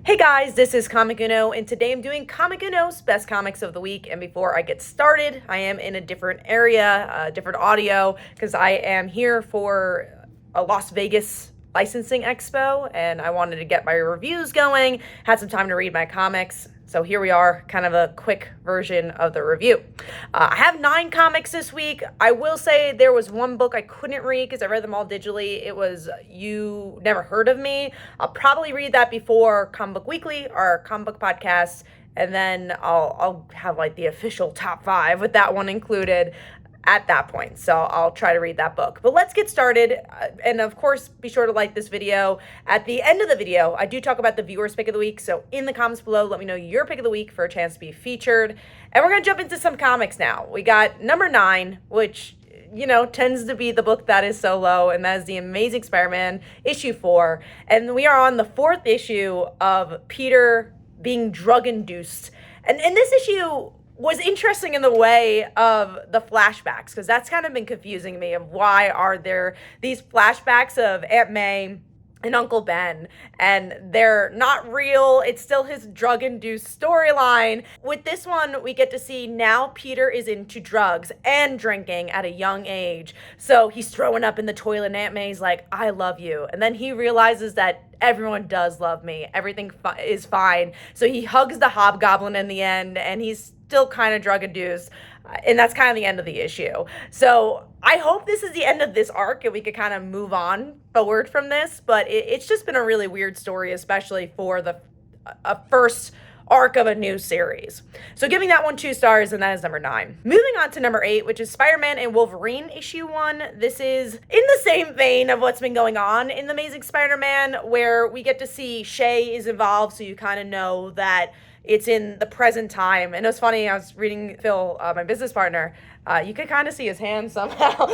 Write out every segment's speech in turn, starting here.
Hey guys, this is Comic Uno, and today I'm doing Comic Uno's Best Comics of the Week. And before I get started, I am in a different area, different audio, because I am here for a Las Vegas licensing expo, and I wanted to get my reviews going, had some time to read my comics. So here we are, kind of a quick version of the review. I have 9 comics this week. I will say there was one book I couldn't read because I read them all digitally. It was You Never Heard of Me. I'll probably read that before Comic Book Weekly, our comic book podcast, and then I'll have like the official top 5 with that one included at that point. So I'll try to read that book. But let's get started. And of course, be sure to like this video. At the end of the video, I do talk about the viewer's pick of the week. So in the comments below, let me know your pick of the week for a chance to be featured. And we're going to jump into some comics now. We got number 9, which, you know, tends to be the book that is solo, and that is The Amazing Spider-Man issue 4. And we are on the 4th issue of Peter being drug-induced. And this issue was interesting in the way of the flashbacks, because that's kind of been confusing me, of why are there these flashbacks of Aunt May and Uncle Ben, and they're not real. It's still his drug-induced storyline. With this one, we get to see now Peter is into drugs and drinking at a young age. So he's throwing up in the toilet, and Aunt May's like, I love you. And then he realizes that everyone does love me. Everything is fine. So he hugs the hobgoblin in the end, and he's still kind of drug-induced. And that's kind of the end of the issue. So I hope this is the end of this arc and we could kind of move on forward from this. But it's just been a really weird story, especially for the first arc of a new series. So giving that one 2 stars, and that is number 9. Moving on to number 8, which is Spider-Man and Wolverine issue 1. This is in the same vein of what's been going on in The Amazing Spider-Man, where we get to see Shay is involved, so you kind of know that it's in the present time. And it was funny, I was reading Phil, my business partner, you could kind of see his hand somehow.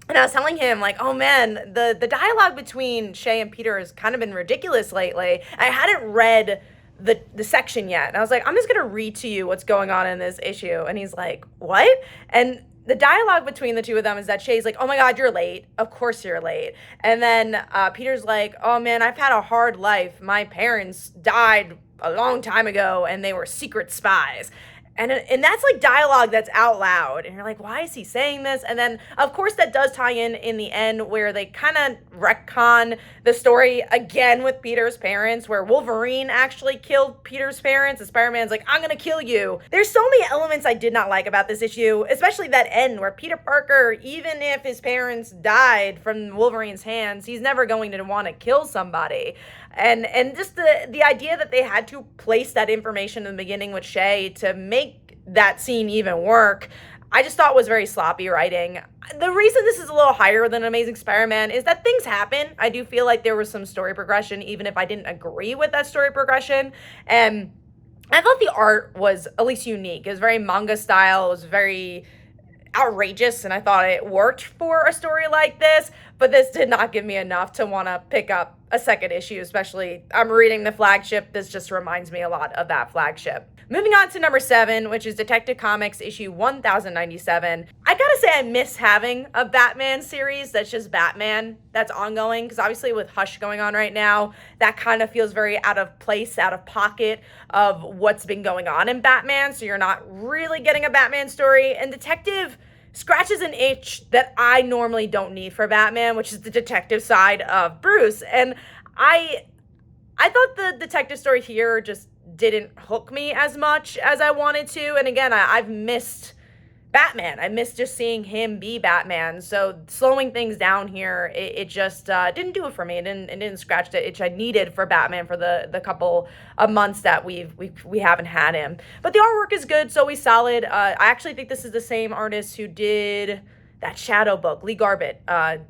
And I was telling him, like, oh man, the dialogue between Shay and Peter has kind of been ridiculous lately. I hadn't read the section yet. And I was like, I'm just going to read to you what's going on in this issue. And he's like, what? And the dialogue between the two of them is that Shay's like, oh my God, you're late. Of course you're late. And then Peter's like, oh man, I've had a hard life. My parents died a long time ago and they were secret spies. And that's like dialogue that's out loud. And you're like, why is he saying this? And then, of course, that does tie in the end where they kind of retcon the story again with Peter's parents, where Wolverine actually killed Peter's parents. And Spider-Man's like, I'm going to kill you. There's so many elements I did not like about this issue, especially that end where Peter Parker, even if his parents died from Wolverine's hands, he's never going to want to kill somebody. And just the idea that they had to place that information in the beginning with Shay to make that scene even work, I just thought was very sloppy writing. The reason this is a little higher than Amazing Spider-Man is that things happen. I do feel like there was some story progression, even if I didn't agree with that story progression. And I thought the art was at least unique. It was very manga style. It was very outrageous, and I thought it worked for a story like this, but this did not give me enough to want to pick up a second issue, especially I'm reading the flagship. This just reminds me a lot of that flagship. Moving on to number 7, which is Detective Comics issue 1097. I gotta say I miss having a Batman series that's just Batman, that's ongoing, because obviously with Hush going on right now, that kind of feels very out of place, out of pocket of what's been going on in Batman, so you're not really getting a Batman story. And Detective scratches an itch that I normally don't need for Batman, which is the detective side of Bruce. And I thought the detective story here just didn't hook me as much as I wanted to. And again, I've missed Batman. I missed just seeing him be Batman. So slowing things down here, it just didn't do it for me. It didn't scratch the itch I needed for Batman for the couple of months that we haven't had him. But the artwork is good, so he's solid. I actually think this is the same artist who did that Shadow book. Lee Garbett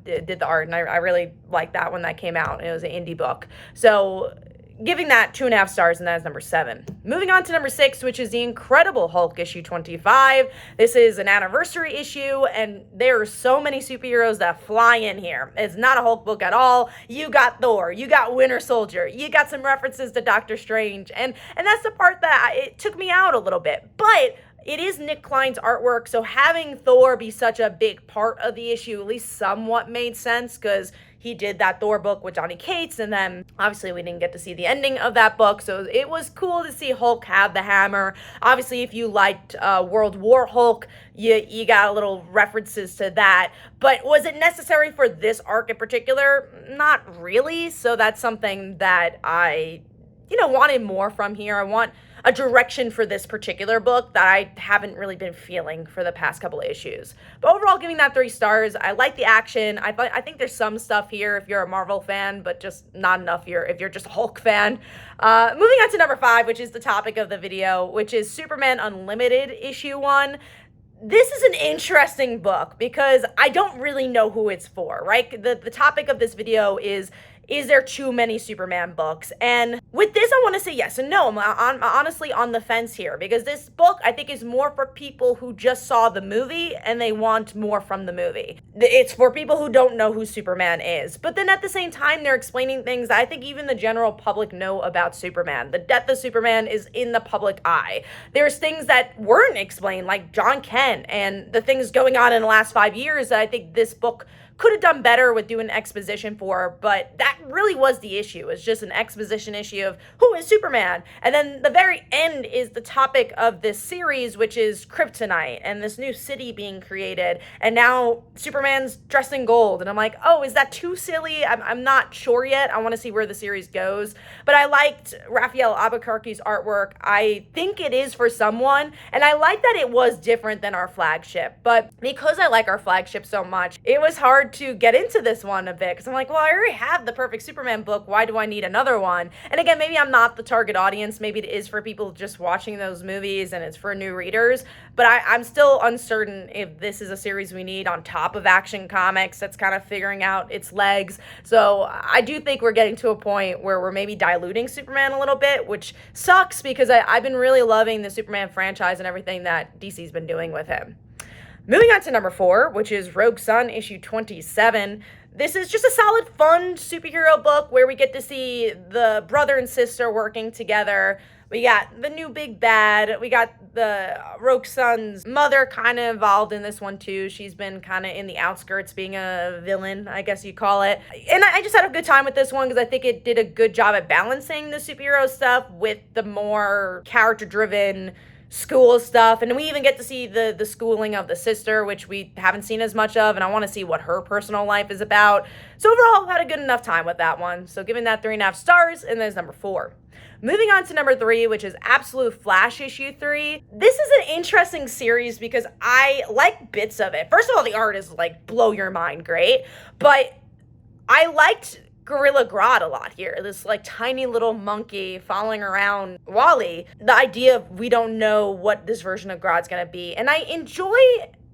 did the art, and I really liked that when that came out. It was an indie book. So giving that 2.5 stars, and that is number 7. Moving on to number 6, which is The Incredible Hulk issue 25. This is an anniversary issue, and there are so many superheroes that fly in here. It's not a Hulk book at all. You got Thor, you got Winter Soldier, you got some references to Doctor Strange, and that's the part that it took me out a little bit. But it is Nick Klein's artwork, so having Thor be such a big part of the issue at least somewhat made sense, because he did that Thor book with Johnny Cates, and then obviously we didn't get to see the ending of that book, so it was cool to see Hulk have the hammer. Obviously, if you liked World War Hulk, you got a little references to that. But was it necessary for this arc in particular? Not really. So that's something that I, wanted more from here. I want a direction for this particular book that I haven't really been feeling for the past couple of issues. But overall, giving that 3 stars. I like the action. I think there's some stuff here if you're a Marvel fan, but just not enough if you're just a Hulk fan. Moving on to number 5, which is the topic of the video, which is Superman Unlimited issue 1. This is an interesting book because I don't really know who it's for, right? The topic of this video is there too many Superman books? And with this, I want to say yes and no. I'm honestly on the fence here because this book, I think, is more for people who just saw the movie and they want more from the movie. It's for people who don't know who Superman is. But then at the same time, they're explaining things I think even the general public know about Superman. The death of Superman is in the public eye. There's things that weren't explained, like John Kent and the things going on in the last 5 years that I think this book could have done better with doing exposition for, but that really was the issue. It's just an exposition issue of who is Superman. And then the very end is the topic of this series, which is kryptonite and this new city being created. And now Superman's dressed in gold. And I'm like, oh, is that too silly? I'm not sure yet. I want to see where the series goes. But I liked Raphael Albuquerque's artwork. I think it is for someone. And I like that it was different than our flagship. But because I like our flagship so much, it was hard to get into this one a bit because I'm like, well, I already have the Perfect Superman book. Why do I need another one? And again, maybe I'm not the target audience. Maybe it is for people just watching those movies and it's for new readers. But I'm still uncertain if this is a series we need on top of Action Comics that's kind of figuring out its legs. So I do think we're getting to a point where we're maybe diluting Superman a little bit, which sucks because I've been really loving the Superman franchise and everything that DC's been doing with him. Moving on to number 4, which is Rogue Sun, issue 27. This is just a solid, fun superhero book where we get to see the brother and sister working together. We got the new big bad. We got the Rogue Sun's mother kind of involved in this one too. She's been kind of in the outskirts being a villain, I guess you call it. And I just had a good time with this one because I think it did a good job at balancing the superhero stuff with the more character-driven school stuff. And we even get to see the schooling of the sister, which we haven't seen as much of, and I want to see what her personal life is about. So overall, had a good enough time with that one. So giving that 3.5 stars, and there's number 4. Moving on to number 3, which is Absolute Flash issue 3. This is an interesting series because I like bits of it. First of all, the art is like blow your mind great, but I liked Gorilla Grodd a lot here. This like tiny little monkey following around Wally. The idea of we don't know what this version of Grodd's gonna be. And I enjoy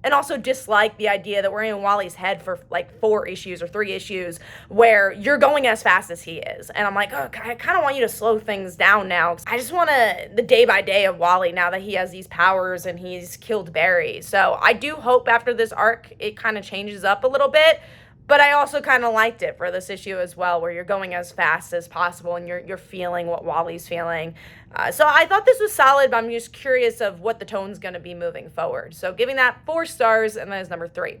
and also dislike the idea that we're in Wally's head for like 4 issues or 3 issues where you're going as fast as he is. And I'm like, oh, I kind of want you to slow things down now. I just want the day by day of Wally now that he has these powers and he's killed Barry. So I do hope after this arc, it kind of changes up a little bit. But I also kind of liked it for this issue as well, where you're going as fast as possible and you're feeling what Wally's feeling. So I thought this was solid, but I'm just curious of what the tone's going to be moving forward. So giving that 4 stars, and that is number 3.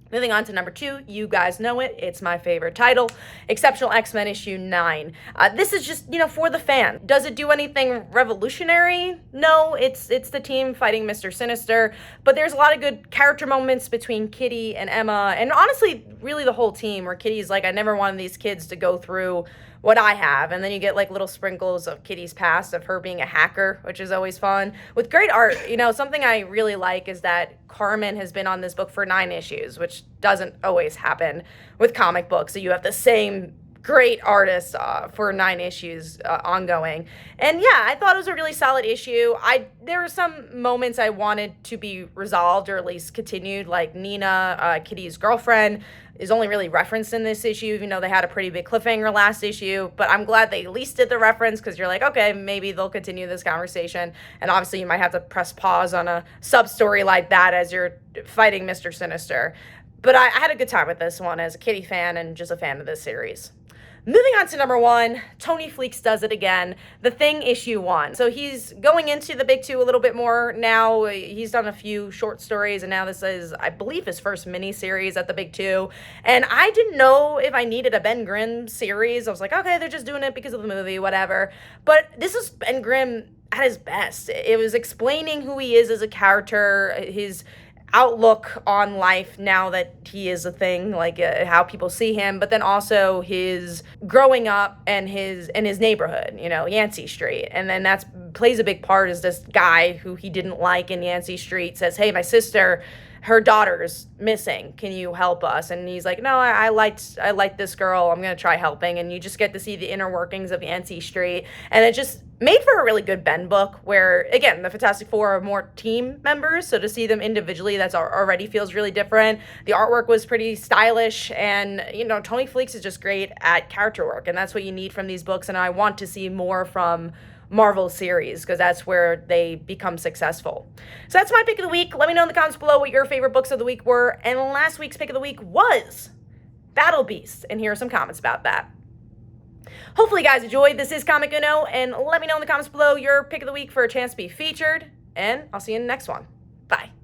Moving on to number 2, you guys know it. It's my favorite title, Exceptional X-Men issue 9. This is just, for the fan. Does it do anything revolutionary? No, it's the team fighting Mr. Sinister, but there's a lot of good character moments between Kitty and Emma, and honestly, really the whole team, where Kitty's like, I never wanted these kids to go through what I have, and then you get like little sprinkles of Kitty's past of her being a hacker, which is always fun with great art. Something I really like is that Carmen has been on this book for 9 issues, which doesn't always happen with comic books. So you have the same great artist for 9 issues ongoing. And yeah, I thought it was a really solid issue. There were some moments I wanted to be resolved or at least continued, like Nina, Kitty's girlfriend, is only really referenced in this issue, even though they had a pretty big cliffhanger last issue. But I'm glad they at least did the reference because you're like, okay, maybe they'll continue this conversation. And obviously you might have to press pause on a sub-story like that as you're fighting Mr. Sinister. But I had a good time with this one as a Kitty fan and just a fan of this series. Moving on to number 1, Tony Fleeks does it again. The Thing issue 1. So he's going into the big 2 a little bit more now. He's done a few short stories, and now this is, I believe, his first mini-series at the big 2. And I didn't know if I needed a Ben Grimm series. I was like, okay, they're just doing it because of the movie, whatever. But this is Ben Grimm at his best. It was explaining who he is as a character, his outlook on life now that he is a thing, like how people see him, but then also his growing up and his neighborhood, Yancey Street. And then that's plays a big part as this guy who he didn't like in Yancey Street says, hey, my sister, her daughter's missing. Can you help us? And he's like, no, I like this girl. I'm going to try helping. And you just get to see the inner workings of Yancey Street. And it just made for a really good Ben book where, again, the Fantastic Four are more team members. So to see them individually, that's already feels really different. The artwork was pretty stylish. And, Tony Fleeks is just great at character work. And that's what you need from these books. And I want to see more from Marvel series because that's where they become successful. So that's my pick of the week. Let me know in the comments below what your favorite books of the week were. And last week's pick of the week was Battle Beast. And here are some comments about that. Hopefully you guys enjoyed. This is Comic Uno, and let me know in the comments below your pick of the week for a chance to be featured. And I'll see you in the next one. Bye.